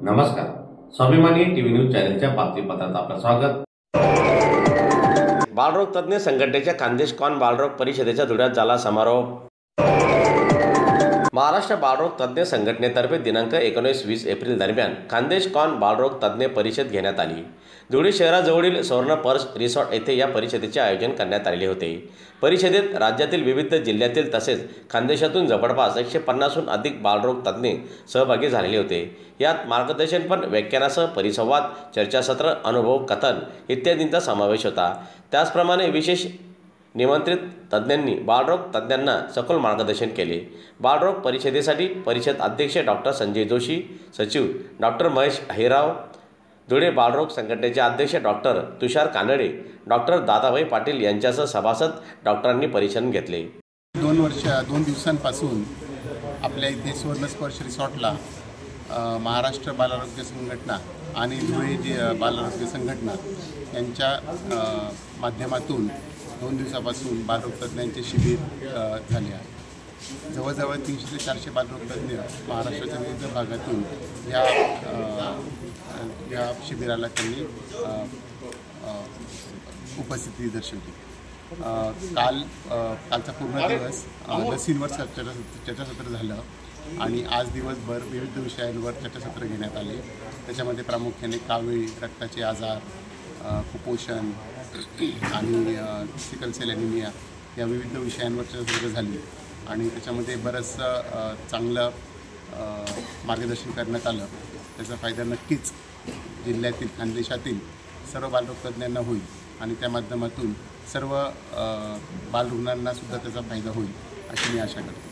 नमस्कार. स्वाभिमानी TV news चॅनलच्या बातमीपत्रात आपलं स्वागत. बालरोग तज्ज्ञ संघटनेच्या खान्देश कॉन बालरोग परिषदेच्या धुळ्यात झाला समारोप. महाराष्ट्र बालरोग तज्ज्ञ संघटनेतर्फे दिनांक 19-20 एप्रिल दरम्यान खान्देश कॉन बालरोग तज्ज्ञ परिषद घेण्यात आली. धुळे शहराजवळील स्वर्ण पर्स रिसॉर्ट येथे या परिषदेचे आयोजन करण्यात आलेले होते. परिषदेत राज्यातील विविध जिल्ह्यातील तसेच खान्देशातून जवळपास 150हून अधिक बालरोग तज्ज्ञ सहभागी झालेले होते. यात मार्गदर्शनपर व्याख्यानासह परिसंवाद, चर्चासत्र, अनुभव कथन इत्यादींचा समावेश होता. त्याचप्रमाणे विशेष निमंत्रित तज्ज्ञांनी बालरोग तज्ज्ञांना सखोल मार्गदर्शन केले. बालरोग परिषदेसाठी परिषद अध्यक्ष डॉक्टर संजय जोशी, सचिव डॉक्टर महेश अहिराव, धुळे बालरोग संघटनेचे अध्यक्ष डॉक्टर तुषार कानडे, डॉक्टर दादाभाई पाटील यांच्यासह सभासद डॉक्टरांनी परिचय घेतले. 2 दिवसांपासून आपल्या इथे स्वर्णस्पर्श रिसॉर्टला महाराष्ट्र बालारोग्य संघटना आणि धुळे बालारोग्य संघटना यांच्या माध्यमातून 2 दिवसापासून बालरोग तज्ज्ञांचे शिबिर झाले आहे. जवळजवळ 300 ते 400 बालरोग तज्ज्ञ महाराष्ट्राच्या विविध भागातून या शिबिराला त्यांनी उपस्थिती दर्शवली. कालचा पूर्ण दिवस लसींवर चर्चासत्र झालं आणि आज दिवसभर विविध विषयांवर चर्चासत्र घेण्यात आले. त्याच्यामध्ये प्रामुख्याने कावीळ, रक्ताचे आजार, कुपोषण आणि सिकल सेल ॲनिमिया या विविध विषयांवर चर्चा झाली आणि त्याच्यामध्ये बरंचसं चांगलं मार्गदर्शन करण्यात आलं. त्याचा फायदा नक्कीच जिल्ह्यातील खानदेशातील सर्व बालरोग तज्ज्ञांना होईल आणि त्या माध्यमातून सर्व बालरुग्णांनासुद्धा त्याचा फायदा होईल अशी मी आशा करतो.